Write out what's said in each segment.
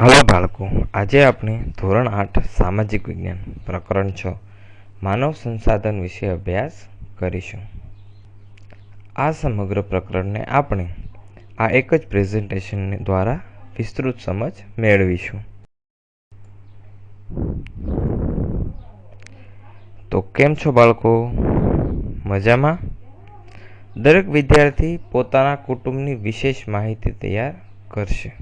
Hello બાળકો, આજે આપણે ધોરણ 8 સામાજિક વિજ્ઞાન પ્રકરણ 6 માનવ સંસાધન વિશે અભ્યાસ કરીશું. આ સમગ્ર પ્રકરણને આપણે આ એક જ પ્રેઝન્ટેશન દ્વારા વિસ્તૃત સમજ મેળવીશું. તો કેમ છો બાળકો? મજામાં? દરેક વિદ્યાર્થી પોતાના કુટુંબની વિશેષ માહિતી તૈયાર કરશે,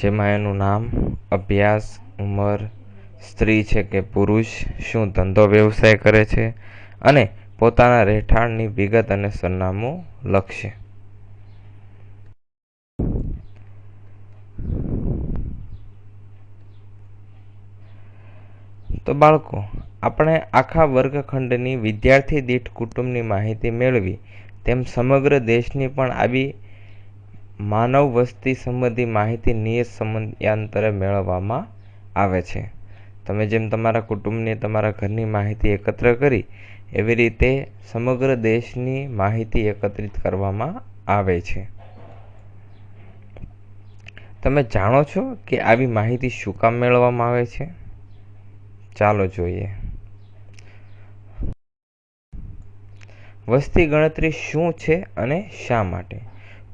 જેમાં એનું નામ, અભ્યાસ, ઉંમર, સ્ત્રી છે કે પુરુષ, શું ધંધો વ્યવસાય કરે છે અને પોતાના રહેઠાણની વિગત અને સરનામું લખશે. તો બાળકો, આપણે આખા વર્ગખંડની વિદ્યાર્થી દીઠ કુટુંબની માહિતી મેળવી તેમ સમગ્ર દેશની પણ આવી માનવ વસ્તી સંબંધી માહિતી નિયત સમયાંતરે મેળવવામાં આવે છે. તમે જેમ તમારા કુટુંબની, તમારા ઘરની માહિતી એકત્ર કરી, એવી રીતે સમગ્ર દેશની માહિતી એકત્રિત કરવામાં આવે છે. તમે જાણો છો કે આવી માહિતી શું કામ મેળવવામાં આવે છે? ચાલો જોઈએ. વસ્તી ગણતરી શું છે અને શા માટે?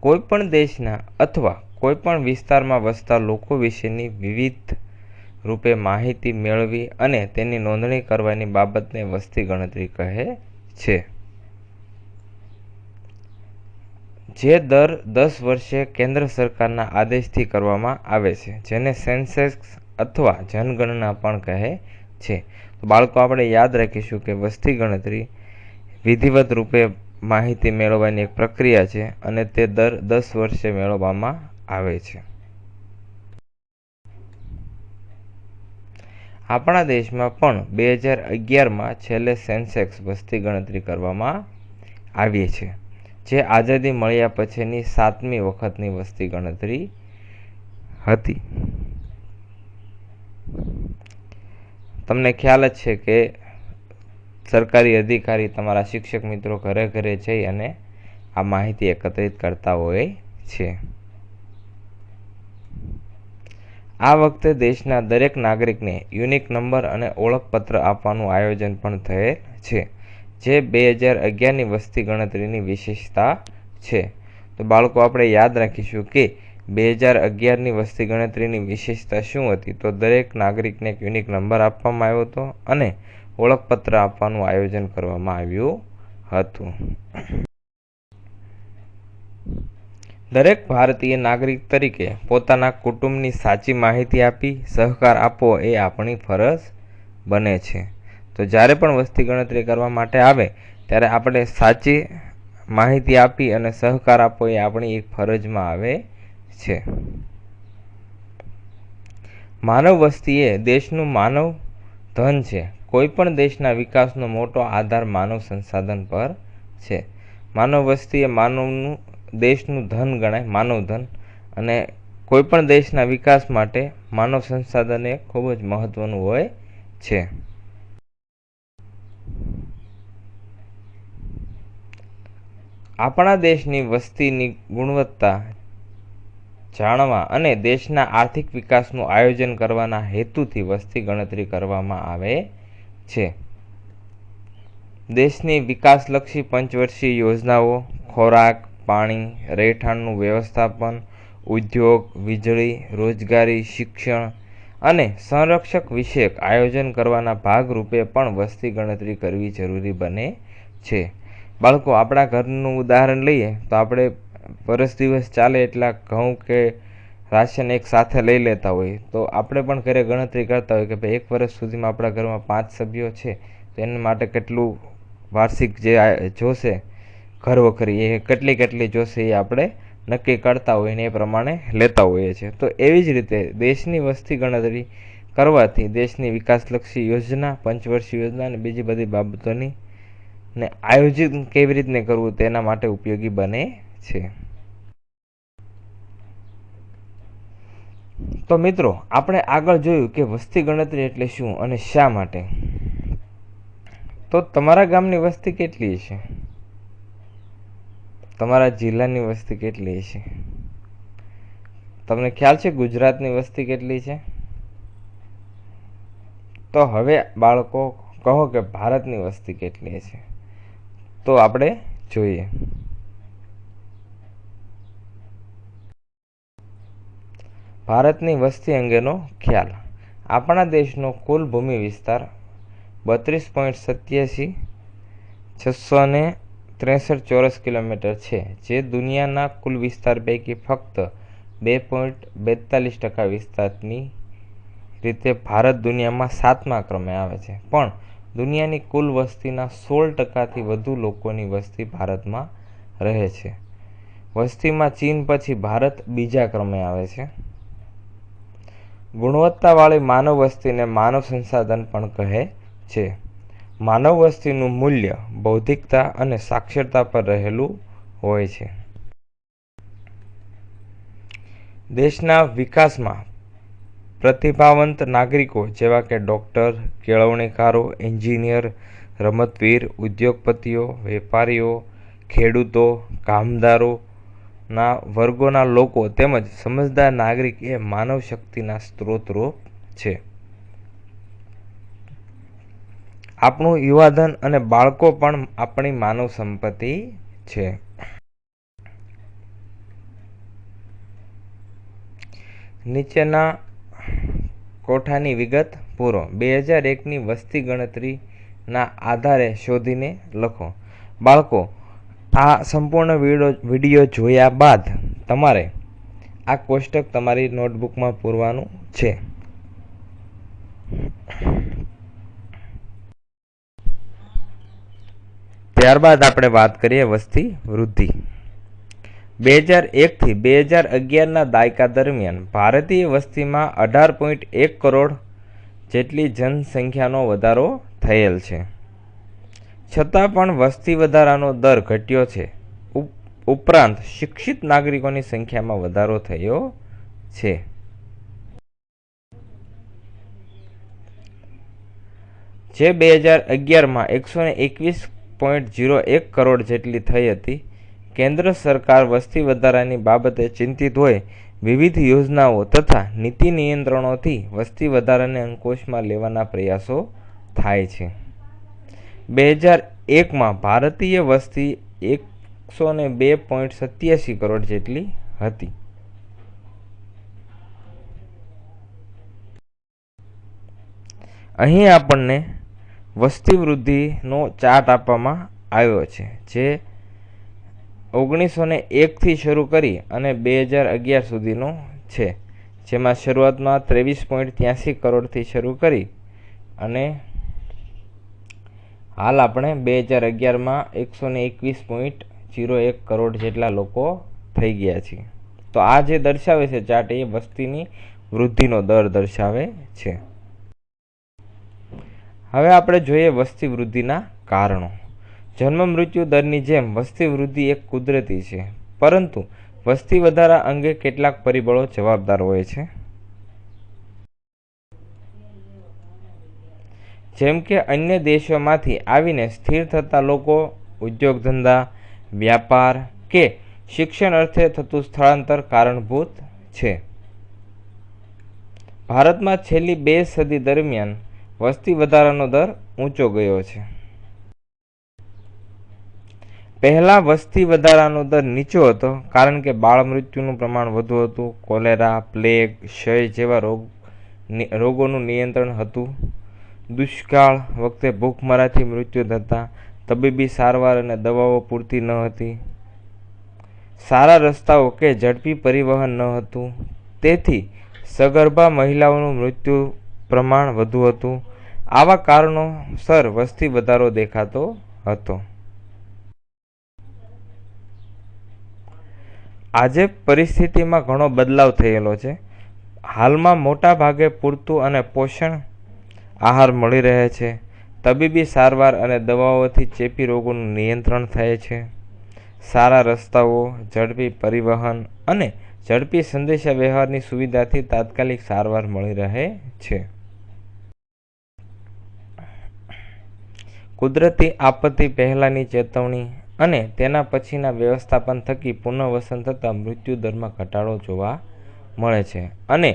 કોઈપણ દેશના અથવા કોઈપણ વિસ્તારમાં વસતા લોકો વિશેની વિવિધ રૂપે માહિતી મેળવી અને તેની નોંધણી કરવાની બાબતને વસ્તી ગણતરી કહે છે, જે દર 10 વર્ષે કેન્દ્ર સરકારના આદેશથી કરવામાં આવે છે, જેને સેન્સસ અથવા જનગણના પણ કહે છે. તો બાળકો, આપણે યાદ રાખીશું કે વસ્તી ગણતરી વિધિવત રૂપે માહિતી મેળવવાની એક પ્રક્રિયા છે અને તે દર 10 વર્ષે મેળવવામાં આવે છે. આપણા દેશમાં પણ 2011માં છેલ્લે સેન્સેક્સ વસ્તી ગણતરી કરવામાં આવી છે, જે આઝાદી મળ્યા પછીની 7મી વખતની વસ્તી ગણતરી હતી. તમને ખ્યાલ જ છે કે સરકારી અધિકારી, તમારા શિક્ષક મિત્રો ઘરે ઘરે જઈ અને આ માહિતી એકત્રિત કરતા હોય છે. આ વખતે દેશના દરેક નાગરિકને યુનિક નંબર અને ઓળખપત્ર આપવાનું આયોજન પણ થયેલ છે, જે 2011ની વસ્તી ગણતરીની વિશેષતા છે. તો બાળકો, આપણે યાદ રાખીશું કે 2011ની વસ્તી ગણતરીની વિશેષતા શું હતી? તો દરેક નાગરિકને એક યુનિક નંબર આપવામાં આવ્યો હતો અને ઓળખપત્ર આપવાનું આયોજન કરવામાં આવ્યું હતું. દરેક ભારતીય નાગરિક તરીકે પોતાના કુટુંબની સાચી માહિતી આપી સહકાર આપવો એ આપણી ફરજ બને છે. તો જ્યારે પણ વસ્તી ગણતરી કરવા માટે આવે ત્યારે આપણે સાચી માહિતી આપી અને સહકાર આપવો એ આપણી એક ફરજમાં આવે છે. માનવ વસ્તી એ દેશનું માનવ ધન છે. કોઈ પણ દેશના વિકાસનો મોટો આધાર માનવ સંસાધન પર છે. માનવ વસ્તી એ દેશનું ધન ગણાય, માનવ ધન, અને કોઈ પણ દેશના વિકાસ માટે માનવ સંસાધન એ ખૂબ જ મહત્વનું હોય છે. આપણા દેશની વસ્તીની ગુણવત્તા જાણવા અને દેશના આર્થિક વિકાસનું આયોજન કરવાના હેતુથી વસ્તી ગણતરી કરવામાં આવે છે. દેશની વિકાસલક્ષી પંચવર્ષીય યોજનાઓ, ખોરાક, પાણી, રહેઠાણનું વ્યવસ્થાપન, ઉદ્યોગ, વીજળી, રોજગારી, શિક્ષણ અને સંરક્ષક વિષયક આયોજન કરવાના ભાગરૂપે પણ વસ્તી ગણતરી કરવી જરૂરી બને છે. બાળકો, આપણા ઘરનું ઉદાહરણ લઈએ તો આપણે વર્ષ દિવસ ચાલે એટલા ઘઉં કે રાશન એક સાથે લઈ લેતા હોય, તો આપણે પણ ઘરે ગણતરી કરતા હોય કે ભાઈ 1 વર્ષ સુધીમાં આપણા ઘરમાં 5 સભ્યો છે, તો એના માટે કેટલું વાર્ષિક જે જોશે ઘર વખરી એ કેટલી જોશે એ આપણે નક્કી કરતા હોય ને એ પ્રમાણે લેતા હોઈએ છીએ. તો એવી જ રીતે દેશની વસ્તી ગણતરી કરવાથી દેશની વિકાસલક્ષી યોજના, પંચવર્ષીય યોજના અને બીજી બધી બાબતોની ને આયોજિત કેવી રીતને કરવું તેના માટે ઉપયોગી બને છે. તો મિત્રો, આપણે આગળ જોયું કે વસ્તી ગણતરી એટલે શું અને શા માટે. તો તમારા ગામની વસ્તી કેટલી છે? તમારા જિલ્લાની વસ્તી કેટલી છે? તમને ખ્યાલ છે ગુજરાતની વસ્તી કેટલી છે? તો હવે બાળકો કહો કે ભારતની વસ્તી કેટલી છે? તો આપણે જોઈએ. ભારતની વસ્તી અંગેનો ખ્યાલ. આપણા દેશનો કુલ ભૂમિ વિસ્તાર 32.87,663 ચોરસ કિલોમીટર છે, જે દુનિયાના કુલ વિસ્તાર પૈકી ફક્ત 2.42% વિસ્તારની રીતે ભારત દુનિયામાં 7મા ક્રમે આવે છે. પણ દુનિયાની કુલ વસ્તીના 16%થી વધુ લોકોની વસ્તી ભારતમાં રહે છે. વસ્તીમાં ચીન પછી ભારત બીજા ક્રમે આવે છે. ગુણવત્તાવાળી માનવ વસ્તીને માનવ સંસાધન પણ કહે છે. માનવ વસ્તીનું મૂલ્ય બૌદ્ધિકતા અને સાક્ષરતા પર રહેલું હોય છે. દેશના વિકાસમાં પ્રતિભાવંત નાગરિકો જેવા કે ડોક્ટર, કેળવણીકારો, એન્જિનિયર, રમતવીર, ઉદ્યોગપતિઓ, વેપારીઓ, ખેડૂતો, કામદારોના વર્ગોના લોકો તેમજ સમજદાર નાગરિક એ માનવ શક્તિના સ્ત્રોતો છે. આપણું યુવાધન અને બાળકો પણ આપણી માનવ સંપત્તિ છે. નીચેના કોઠાની વિગત પૂરો. 2001ની વસ્તી ગણતરીના આધારે શોધીને લખો. બાળકો, આ સંપૂર્ણ વિડીયો જોયા બાદ તમારે આ કોષ્ટક તમારી નોટબુકમાં પૂરવાનું છે. ત્યારબાદ આપણે વાત કરીએ વસ્તી વૃદ્ધિ. 2001થી 2011ના દાયકા દરમિયાન ભારતીય વસ્તીમાં 18.1 કરોડ જેટલી જનસંખ્યાનો વધારો થયેલ છે. છતાં પણ વસ્તી વધારાનો દર ઘટ્યો છે. ઉપરાંત શિક્ષિત નાગરિકોની સંખ્યામાં વધારો થયો છે. જે 2011માં 121.01 કરોડ જેટલી થઈ હતી. કેન્દ્ર સરકાર વસ્તી વધારાની બાબતે ચિંતિત હોય વિવિધ યોજનાઓ તથા નીતિ નિયંત્રણોથી વસ્તી વધારાને અંકુશમાં લેવાના પ્રયાસો થાય છે. 2001માં ભારતીય વસ્તી 102.87 કરોડ જેટલી હતી. અહીં આપણને વસ્તી વૃદ્ધિનો ચાર્ટ આપવામાં આવ્યો છે, જે 1901થી શરૂ કરી અને 2011 સુધીનો છે, જેમાં શરૂઆતમાં 23.83 કરોડથી શરૂ કરી અને હાલ આપણે 2011માં 121.01 કરોડ જેટલા લોકો થઈ ગયા છે. તો આ જે દર્શાવે છે ચાર્ટ, એ વસ્તીની વૃદ્ધિનો દર દર્શાવે છે. હવે આપણે જોઈએ વસ્તી વૃદ્ધિના કારણો. જન્મ મૃત્યુ દરની જેમ વસ્તી વૃદ્ધિ એક કુદરતી છે, પરંતુ વસ્તી વધારા અંગે કેટલાક પરિબળો જવાબદાર હોય છે. જેમ કે અન્ય દેશોમાંથી આવીને સ્થિર થતા લોકો, ઉદ્યોગ ધંધા, વ્યાપાર કે શિક્ષણ અર્થે થતું સ્થળાંતર કારણભૂત છે. ભારતમાં છેલ્લી 2 સદી દરમિયાન વસ્તી વધારાનો દર ઊંચો ગયો છે. પહેલા વસ્તી વધારાનો દર નીચો હતો, કારણ કે બાળ મૃત્યુનું પ્રમાણ વધુ હતું, કોલેરા, પ્લેગ, ક્ષય જેવા રોગોનું નિયંત્રણ હતું, દુષ્કાળ વખતે ભૂખમરાથી મૃત્યુ થતા, તબીબી સારવાર અને દવાઓ પૂરતી ન હતી, સારા રસ્તાઓ કે ઝડપી પરિવહન ન હતું, તેથી સગર્ભા મહિલાઓનું મૃત્યુ પ્રમાણ વધુ હતું. આવા કારણોસર વસ્તી વધારો દેખાતો હતો. આજે પરિસ્થિતિમાં ઘણો બદલાવ થયેલો છે. હાલમાં મોટા ભાગે પૂરતું અને પોષણ આહાર મળી રહે છે. તબીબી સારવાર અને દવાઓથી ચેપી રોગોનું નિયંત્રણ થાય છે. સારા રસ્તાઓ, ઝડપી પરિવહન અને ઝડપી સંદેશાવ્યવહારની સુવિધાથી તાત્કાલિક સારવાર મળી રહે છે. કુદરતી આપત્તિ પહેલાંની ચેતવણી અને તેના પછીના વ્યવસ્થાપન થકી પુનઃવસન થતાં મૃત્યુદરમાં ઘટાડો જોવા મળે છે અને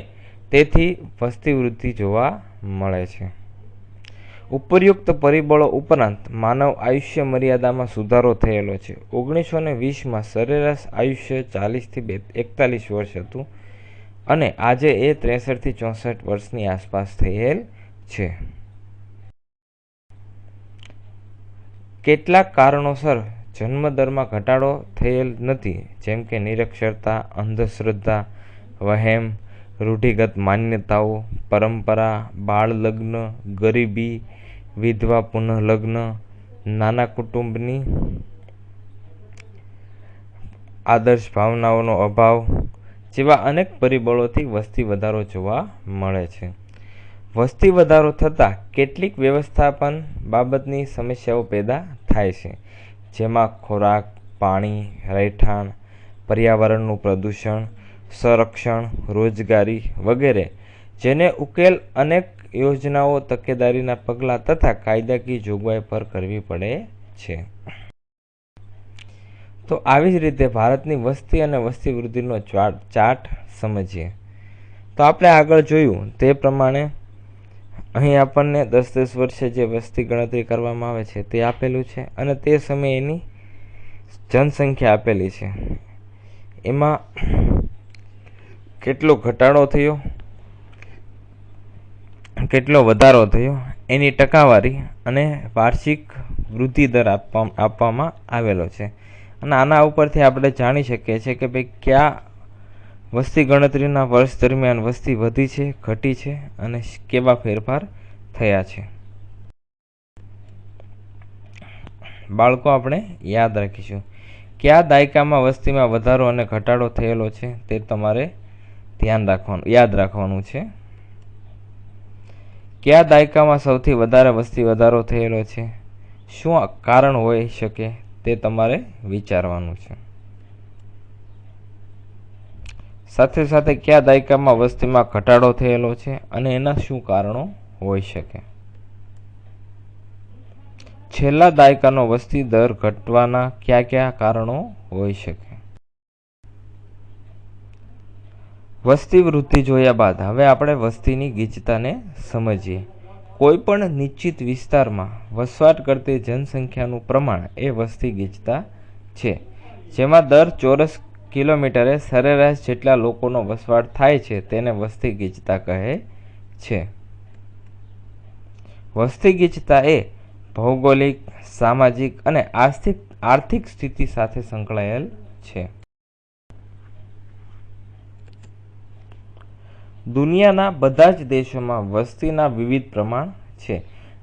તેથી વસ્તી વૃદ્ધિ જોવા મળે છે. ઉપર્યુક્ત પરિબળો ઉપરાંત માનવ આયુષ્ય મર્યાદામાં સુધારો થયેલો છે. 1920માં સરેરાશ આયુષ્ય 40થી 41 વર્ષ હતું અને આજે એ 63થી 64 વર્ષની આસપાસ થયેલ છે. કેટલાક કારણોસર જન્મદરમાં ઘટાડો થયેલ નથી, જેમ કે નિરક્ષરતા, અંધશ્રદ્ધા, વહેમ, રૂઢિગત માન્યતાઓ, પરંપરા, બાળ લગ્ન, ગરીબી, વિધવા પુનઃલગ્ન, નાના કુટુંબની આદર્શ ભાવનાઓનો અભાવ જેવા અનેક પરિબળોથી વસ્તી વધારો જોવા મળે છે. વસ્તી વધારો થતાં કેટલીક વ્યવસ્થાપન બાબતની સમસ્યાઓ પેદા થાય છે, જેમાં ખોરાક, પાણી, રહેઠાણ, પર્યાવરણનું પ્રદૂષણ, સંરક્ષણ, રોજગારી વગેરે, જેને ઉકેલ અનેક યોજનાઓ, તકેદારીના પગલાં તથા કાયદાકીય જોગવાઈ પર કરવી પડે છે. તો આવી જ રીતે ભારતની વસ્તી અને વસ્તી વૃદ્ધિનો ચાર્ટ સમજીએ. તો આપણે આગળ જોયું તે પ્રમાણે અહીં આપણને 10-10 વર્ષે જે વસ્તી ગણતરી કરવામાં આવે છે તે આપેલું છે અને તે સમયે એની જનસંખ્યા આપેલી છે. એમાં કેટલો ઘટાડો થયો, કેટલો વધારો થયો, એની ટકાવારી અને વાર્ષિક વૃદ્ધિ દર આપવામાં આવેલો છે. અને આના ઉપરથી આપણે જાણી શકીએ છીએ કે ભાઈ કયા વસ્તી ગણતરીના વર્ષ દરમિયાન વસ્તી વધી છે, ઘટી છે અને કેવા ફેરફાર થયા છે. બાળકો, આપણે યાદ રાખીશું કયા દાયકામાં વસ્તીમાં વધારો અને ઘટાડો થયેલો છે તે તમારે યાદ રાખવાનું છે. કયા દાયકામાં સૌથી વધારે વસ્તી વધારો થયેલો છે, શું કારણ હોઈ શકે તે તમારે વિચારવાનું છે. સાથે સાથે કયા દાયકામાં વસ્તીમાં ઘટાડો થયેલો છે અને એના શું કારણો હોઈ શકે. છેલ્લા દાયકાનો વસ્તી દર ઘટવાના કયા કયા કારણો હોઈ શકે. વસ્તી વૃદ્ધિ જોયા બાદ હવે આપણે વસ્તીની ગીચતાને સમજીએ. કોઈ પણ નિશ્ચિત વિસ્તારમાં વસવાટ કરતી જનસંખ્યાનું પ્રમાણ એ વસ્તી ગીચતા છે, જેમાં દર ચોરસ કિલોમીટરે સરેરાશ જેટલા લોકોનો વસવાટ થાય છે તેને વસ્તી ગીચતા કહે છે. વસ્તી ગીચતા એ ભૌગોલિક, સામાજિક અને આર્થિક સ્થિતિ સાથે સંકળાયેલ છે. દુનિયાના બધા જ દેશોમાં વસ્તીના વિવિધ પ્રમાણ છે.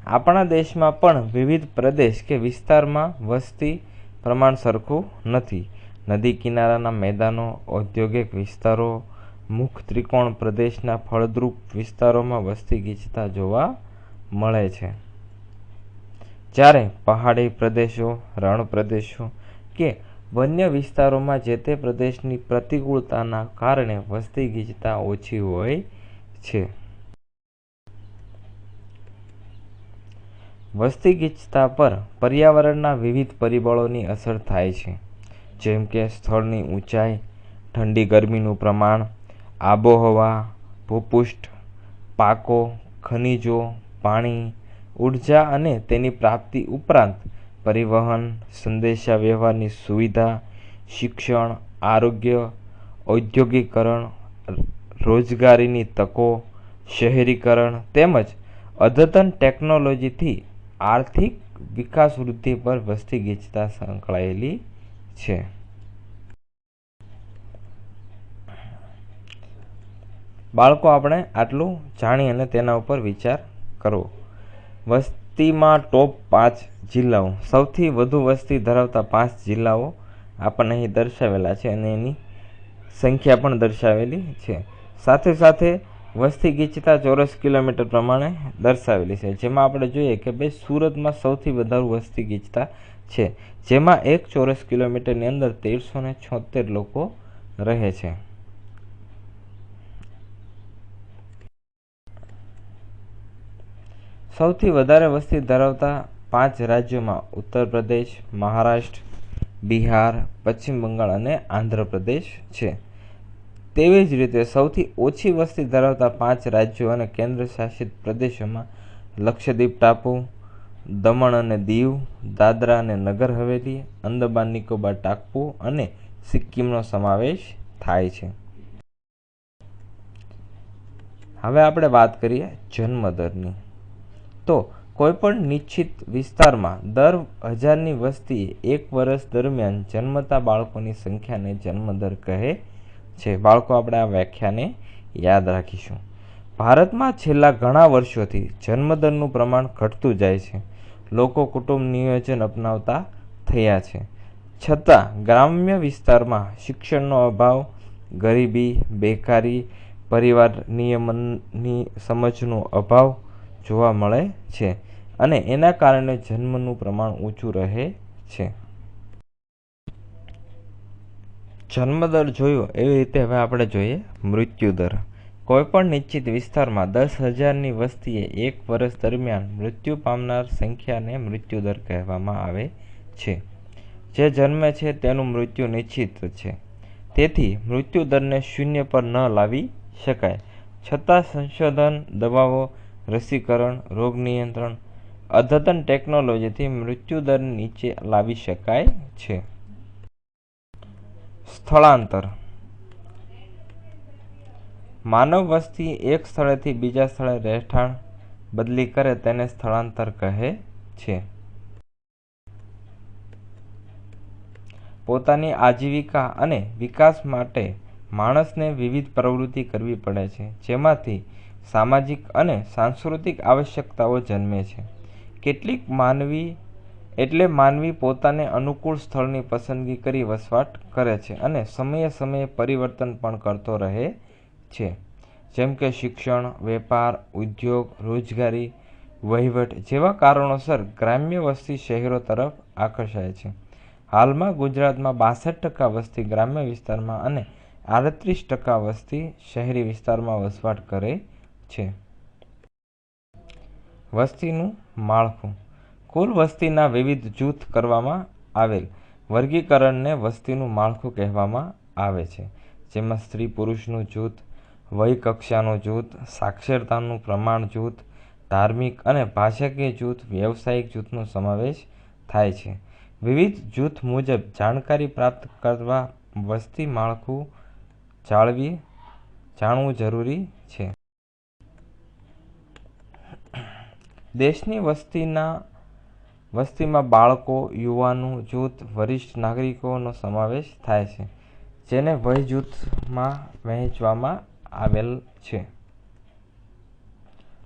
આપણા દેશમાં પણ વિવિધ પ્રદેશ કે વિસ્તારમાં વસ્તી પ્રમાણ સરખું નથી. નદી કિનારાના મેદાનો, ઔદ્યોગિક વિસ્તારો, મુખ ત્રિકોણ પ્રદેશના ફળદ્રુપ વિસ્તારોમાં વસ્તી ગીચતા જોવા મળે છે, જ્યારે પહાડી પ્રદેશો, રણ પ્રદેશો કે વન્ય વિસ્તારોમાં જે તે પ્રદેશની પ્રતિકૂળતાના કારણે વસ્તી ગીચતા ઓછી હોય છે. વસ્તી ગીચતા પર પર્યાવરણના વિવિધ પરિબળોની અસર થાય છે, જેમ કે સ્થળની ઊંચાઈ, ઠંડી ગરમીનું પ્રમાણ, આબોહવા, ભૂપૃષ્ઠ, પાકો, ખનિજો, પાણી, ઉર્જા અને તેની પ્રાપ્તિ ઉપરાંત પરિવહન, સંદેશાવ્યવહારની સુવિધા, શિક્ષણ, આરોગ્ય, ઔદ્યોગિકરણ, રોજગારીની તકો, શહેરીકરણ તેમજ અદ્યતન ટેકનોલોજીથી આર્થિક વિકાસ વૃદ્ધિ પર વસ્તી ગીચતા સંકળાયેલી છે. બાળકો, આપણે આટલું જાણી અને તેના ઉપર વિચાર કરવો. વસ્તીમાં ટોપ 5 જિલ્લાઓ, સૌથી વધુ વસ્તી ધરાવતા 5 જિલ્લાઓ આપણને અહીં દર્શાવેલા છે અને એની સંખ્યા પણ દર્શાવેલી છે. સાથે સાથે વસ્તી ગીચતા ચોરસ કિલોમીટર પ્રમાણે દર્શાવેલી છે, જેમાં આપણે જોઈએ કે ભાઈ સુરતમાં સૌથી વધારે વસ્તી ગીચતા છે, જેમાં 1 ચોરસ કિલોમીટરની અંદર 1376 લોકો રહે છે. સૌથી વધારે વસ્તી ધરાવતા 5 રાજ્યોમાં ઉત્તર પ્રદેશ, મહારાષ્ટ્ર, બિહાર, પશ્ચિમ બંગાળ અને આંધ્રપ્રદેશ છે. તેવી જ રીતે સૌથી ઓછી વસ્તી ધરાવતા 5 રાજ્યો અને કેન્દ્ર શાસિત પ્રદેશોમાં લક્ષદ્વીપ ટાપુ, દમણ અને દીવ, દાદરા અને નગર હવેલી, અંદમાન નિકોબાર ટાપુ અને સિક્કિમનો સમાવેશ થાય છે. હવે આપણે વાત કરીએ જન્મદરની. તો કોઈપણ નિશ્ચિત વિસ્તારમાં દર 1000ની વસ્તીએ 1 વર્ષ દરમિયાન જન્મતા બાળકોની સંખ્યાને જન્મદર કહે છે. બાળકો, આપણે આ વ્યાખ્યાને યાદ રાખીશું. ભારતમાં છેલ્લા ઘણા વર્ષોથી જન્મદરનું પ્રમાણ ઘટતું જાય છે. લોકો કુટુંબ નિયોજન અપનાવતા થયા છે. છતાં ગ્રામ્ય વિસ્તારમાં શિક્ષણનો અભાવ, ગરીબી, બેકારી, પરિવાર નિયમનની સમજનો અભાવ જોવા મળે છે અને એના કારણે જન્મનું પ્રમાણ ઊંચું રહે છે. જન્મદર જોયું, એવી રીતે હવે આપણે જોઈએ મૃત્યુદર. કોઈપણ નિશ્ચિત વિસ્તારમાં 10,000ની વસ્તીએ 1 વર્ષ દરમિયાન મૃત્યુ પામનાર સંખ્યાને મૃત્યુદર કહેવામાં આવે છે. જે જન્મે છે તેનું મૃત્યુ નિશ્ચિત છે, તેથી મૃત્યુદરને શૂન્ય પર ન લાવી શકાય. છતાં સંશોધન, દવાઓ, રસીકરણ, રોગ નિયંત્રણ, અદ્યતન ટેકનોલોજીથી મૃત્યુદર નીચે લાવી શકાય છે. સ્થળાંતર. માનવ વસ્તી એક સ્થળેથી બીજા સ્થળે રહેઠાણ બદલી કરે તેને સ્થળાંતર કહે છે. પોતાની આજીવિકા અને વિકાસ માટે માણસને વિવિધ પ્રવૃત્તિ કરવી પડે છે, જેમાંથી સામાજિક અને સાંસ્કૃતિક આવશ્યકતાઓ જન્મે છે. કેટલીક માનવી પોતાને અનુકૂળ સ્થળની પસંદગી કરી વસવાટ કરે છે અને સમયે સમયે પરિવર્તન પણ કરતો રહે છે, જેમ કે શિક્ષણ, વેપાર, ઉદ્યોગ, રોજગારી, વહીવટ જેવા કારણોસર ગ્રામ્ય વસ્તી શહેરો તરફ આકર્ષાય છે. હાલમાં ગુજરાતમાં 62% વસ્તી ગ્રામ્ય વિસ્તારમાં અને 38% વસ્તી શહેરી વિસ્તારમાં વસવાટ કરે છે. વસ્તીનું માળખું. કુલ વસ્તીના વિવિધ જૂથ કરવામાં આવેલ વર્ગીકરણને વસ્તીનું માળખું કહેવામાં આવે છે, જેમાં સ્ત્રી પુરુષનું જૂથ, વય કક્ષાનું જૂથ, સાક્ષરતાનું પ્રમાણ જૂથ, ધાર્મિક અને ભાષાકીય જૂથ, વ્યવસાયિક જૂથનો સમાવેશ થાય છે. વિવિધ જૂથ મુજબ જાણકારી પ્રાપ્ત કરવા વસ્તી માળખું જાણવું જરૂરી છે. દેશની વસ્તીમાં બાળકો, યુવાનો જૂથ, વરિષ્ઠ નાગરિકોનો સમાવેશ થાય છે, જેને વય જૂથમાં વહેંચવામાં આવેલ છે.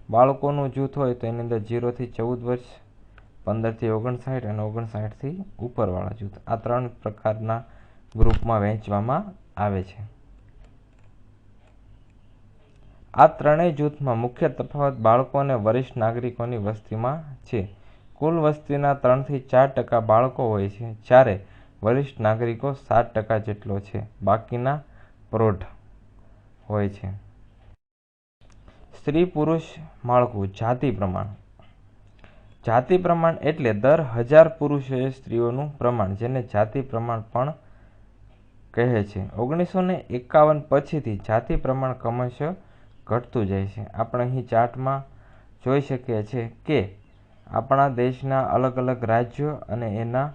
બાળકોનું જૂથ હોય તો એની અંદર 0 થી 14 વર્ષ, 15 થી 59 અને 59 થી ઉપરવાળા જૂથ, આ 3 પ્રકારના ગ્રુપમાં વહેંચવામાં આવે છે. આ ત્રણેય જૂથમાં મુખ્ય તફાવત બાળકો અને વરિષ્ઠ નાગરિકોની વસ્તીમાં છે. કુલ વસ્તીના 3 થી 4% બાળકો હોય છે, જ્યારે વરિષ્ઠ નાગરિકો 7% જેટલો છે. બાકીના પ્રૌઢ હોય છે. સ્ત્રી પુરુષ માળખું. જાતિ પ્રમાણ. જાતિ પ્રમાણ એટલે દર 1000 પુરુષોએ સ્ત્રીઓનું પ્રમાણ, જેને જાતિ પ્રમાણ પણ કહે છે. 1951 પછીથી જાતિ પ્રમાણ ક્રમશઃ ઘટતું જાય છે. આપણે અહીં ચાર્ટમાં જોઈ શકીએ છીએ કે આપણા દેશના અલગ અલગ રાજ્યો અને એના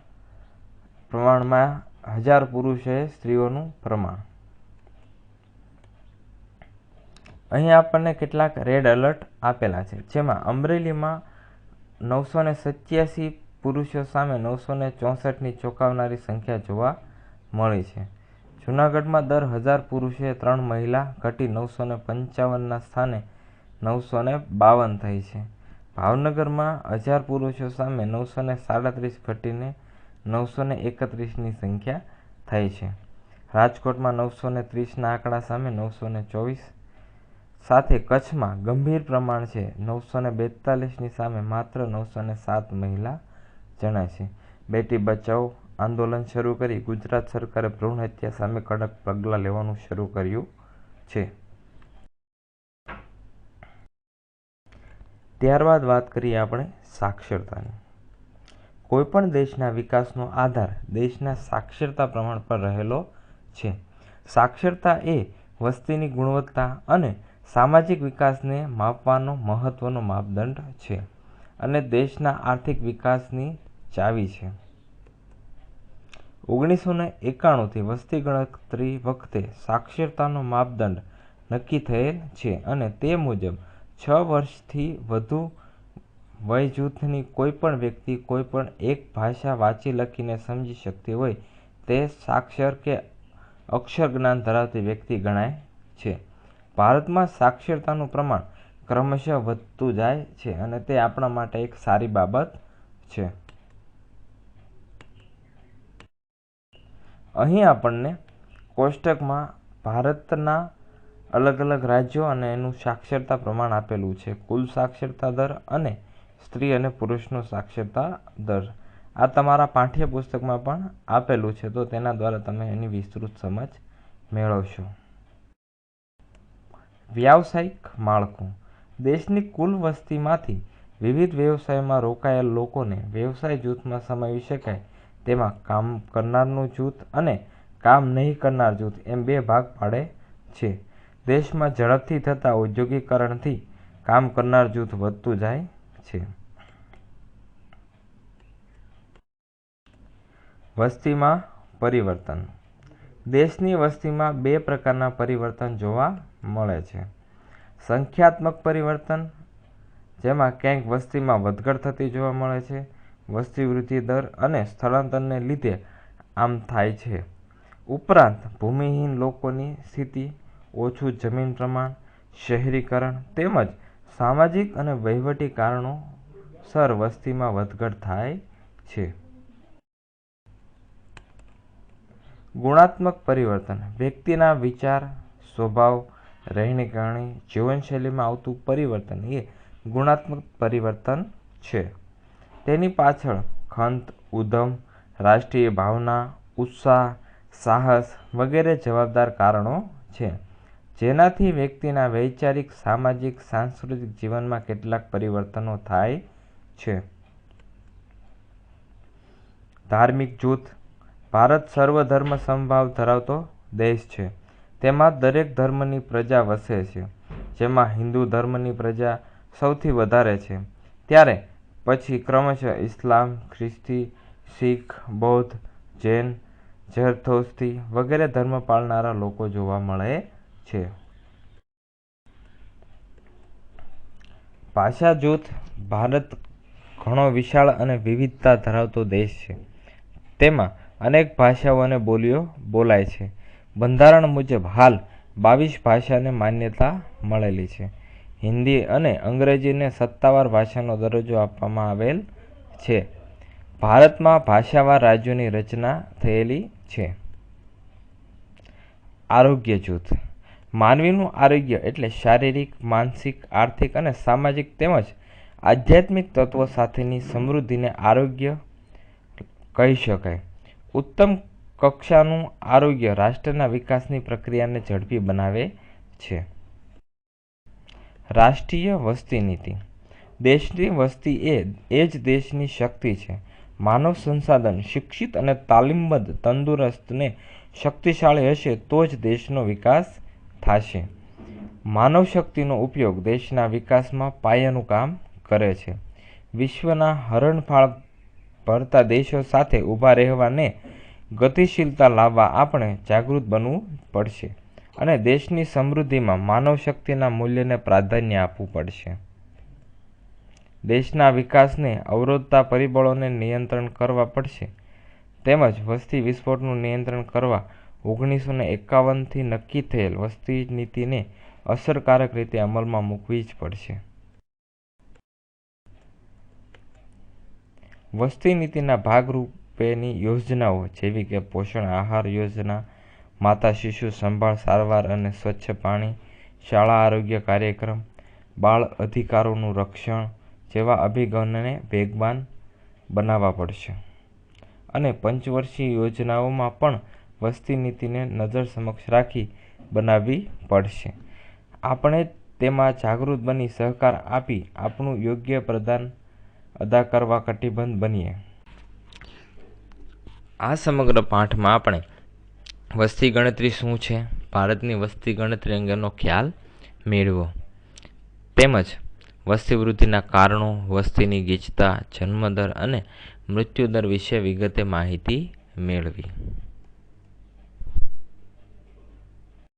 પ્રમાણમાં 1000 પુરુષોએ સ્ત્રીઓનું પ્રમાણ. અહીં આપણને કેટલાક રેડ એલર્ટ આપેલા છે, જેમાં અમરેલીમાં 987 પુરુષો સામે 964ની ચોંકાવનારી સંખ્યા જોવા મળી છે. જૂનાગઢમાં દર 1000 પુરુષોએ 3 મહિલા ઘટી 955ના સ્થાને 952 થઈ છે. ભાવનગરમાં 1000 પુરુષો સામે 937 ઘટીને 931ની સંખ્યા થઈ છે. રાજકોટમાં 930ના આંકડા સામે 924 સાથે કચ્છમાં ગંભીર પ્રમાણ છે. 942ની સામે માત્ર 907 મહિલા જણાય છે. બેટી બચાવો આંદોલન શરૂ કરી ગુજરાત સરકારે ભ્રૂણ હત્યા સામે કડક પગલાં લેવાનું શરૂ કર્યું છે. ત્યારબાદ વાત કરીએ આપણે સાક્ષરતાની. કોઈપણ દેશના વિકાસનો આધાર દેશના સાક્ષરતા પ્રમાણ પર રહેલો છે. સાક્ષરતા એ વસ્તીની ગુણવત્તા અને સામાજિક વિકાસને માપવાનો મહત્વનો માપદંડ છે અને દેશના આર્થિક વિકાસની ચાવી છે. 1991થી વસ્તી ગણતરી વખતે સાક્ષરતાનો માપદંડ નક્કી થયેલ છે અને તે મુજબ 6 વર્ષથી વધુ વય જૂથની કોઈપણ વ્યક્તિ કોઈપણ એક ભાષા વાંચી લખીને સમજી શકતી હોય તે સાક્ષર કે અક્ષર જ્ઞાન ધરાવતી વ્યક્તિ ગણાય છે. ભારતમાં સાક્ષરતાનું પ્રમાણ ક્રમશઃ વધતું જાય છે અને તે આપણા માટે એક સારી બાબત છે. અહીં આપણને કોષ્ટકમાં ભારતના અલગ અલગ રાજ્યો અને એનું સાક્ષરતા પ્રમાણ આપેલું છે. કુલ સાક્ષરતા દર અને સ્ત્રી અને પુરુષનો સાક્ષરતા દર આ તમારા પાઠ્યપુસ્તકમાં પણ આપેલું છે, તો તેના દ્વારા તમે એની વિસ્તૃત સમજ મેળવશો. વ્યાવસાયિક માળખું. દેશની કુલ વસ્તીમાંથી વિવિધ વ્યવસાયોમાં રોકાયેલ લોકોને વ્યવસાય જૂથમાં સમાવી શકાય તેમાં કામ કરનારનું જૂથ અને કામ નહીં કરનાર જૂથ એમ બે ભાગ પાડે છે. દેશમાં ઝડપથી થતા ઔદ્યોગિકરણથી કામ કરનાર જૂથ વધતું જાય છે. વસ્તીમાં પરિવર્તન. દેશની વસ્તીમાં બે પ્રકારના પરિવર્તન જોવા મળે છે. સંખ્યાત્મક પરિવર્તન, જેમાં ક્યાંક વસ્તીમાં વધઘટ થતી જોવા મળે છે. વસ્તી વૃદ્ધિ દર અને સ્થળાંતરને લીધે આમ થાય છે. ઉપરાંત ભૂમિહીન લોકોની સ્થિતિ, ઓછું જમીન પ્રમાણ, શહેરીકરણ તેમજ સામાજિક અને વહીવટી કારણોસર વસ્તીમાં વધઘટ થાય છે. ગુણાત્મક પરિવર્તન. વ્યક્તિના વિચાર, સ્વભાવ, રહેણીકરણી, જીવનશૈલીમાં આવતું પરિવર્તન એ ગુણાત્મક પરિવર્તન છે. તેની પાછળ ખંત, ઉદ્યમ, રાષ્ટ્રીય ભાવના, ઉત્સાહ, સાહસ વગેરે જવાબદાર કારણો છે, જેનાથી વ્યક્તિના વૈચારિક, સામાજિક, સાંસ્કૃતિક જીવનમાં કેટલાક પરિવર્તનો થાય છે. ધાર્મિક જૂથ. ભારત સર્વધર્મ સમભાવ ધરાવતો દેશ છે. તેમાં દરેક ધર્મની પ્રજા વસે છે, જેમાં હિન્દુ ધર્મની પ્રજા સૌથી વધારે છે. ત્યારે પછી ક્રમશઃ ઇસ્લામ, ખ્રિસ્તી, શીખ, બૌદ્ધ, જૈન, ઝરથોસ્ત્રી વગેરે ધર્મ પાળનારા લોકો જોવા મળે છે. ભાષા જૂથ. ભારત ઘણો વિશાળ અને વિવિધતા ધરાવતો દેશ છે. તેમાં અનેક ભાષાઓ અને બોલીઓ બોલાય છે. બંધારણ મુજબ હાલ 22 ભાષાને માન્યતા મળેલી છે. હિન્દી અને અંગ્રેજીને સત્તાવાર ભાષાનો દરજ્જો આપવામાં આવેલ છે. ભારતમાં ભાષાવાર રાજ્યોની રચના થયેલી છે. આરોગ્ય જૂથ. માનવીનું આરોગ્ય એટલે શારીરિક, માનસિક, આર્થિક અને સામાજિક તેમજ આધ્યાત્મિક તત્વો સાથેની સમૃદ્ધિને આરોગ્ય કહી શકાય. ઉત્તમ કક્ષાનું આરોગ્ય રાષ્ટ્રના વિકાસની પ્રક્રિયાને ઝડપી બનાવે છે. રાષ્ટ્રીય વસ્તી નીતિ. દેશની વસ્તી એ જ દેશની શક્તિ છે. માનવ સંસાધન શિક્ષિત અને તાલીમબદ્ધ, તંદુરસ્ત ને શક્તિશાળી હશે તો જ દેશનો વિકાસ થશે. માનવ શક્તિનો ઉપયોગ દેશના વિકાસમાં પાયાનું કામ કરે છે. વિશ્વના હરણફાળ ભરતા દેશો સાથે ઊભા રહેવાને ગતિશીલતા લાવવા આપણે જાગૃત બનવું પડશે અને દેશની સમૃદ્ધિમાં માનવ શક્તિના મૂલ્યને પ્રાધાન્ય આપવું પડશે. દેશના વિકાસને અવરોધતા પરિબળોને નિયંત્રણ કરવા પડશે તેમજ વસ્તી વિસ્ફોટનું નિયંત્રણ કરવા 1951થી નક્કી થયેલ વસ્તી નીતિને અસરકારક રીતે અમલમાં મૂકવી જ પડશે. વસ્તી નીતિના ભાગરૂપેની યોજનાઓ જેવી કે પોષણ આહાર યોજના, માતા શિશુ સંભાળ સારવાર અને સ્વચ્છ પાણી, શાળા આરોગ્ય કાર્યક્રમ, બાળ અધિકારોનું રક્ષણ જેવા અભિગમને વેગવાન બનાવવા પડશે અને પંચવર્ષીય યોજનાઓમાં પણ વસ્તી નીતિને નજર સમક્ષ રાખી બનાવવી પડશે. આપણે તેમાં જાગૃત બની સહકાર આપી આપણું યોગ્ય પ્રદાન અદા કરવા કટિબદ્ધ બનીએ. આ સમગ્ર પાઠમાં આપણે વસ્તી ગણતરી શું છે, ભારતની વસ્તી ગણતરી અંગેનો ખ્યાલ મેળવો. તેમજ વસ્તી વૃદ્ધિના કારણો, વસ્તીની ગીચતા, જન્મદર અને મૃત્યુદર વિશે વિગતે માહિતી મેળવી.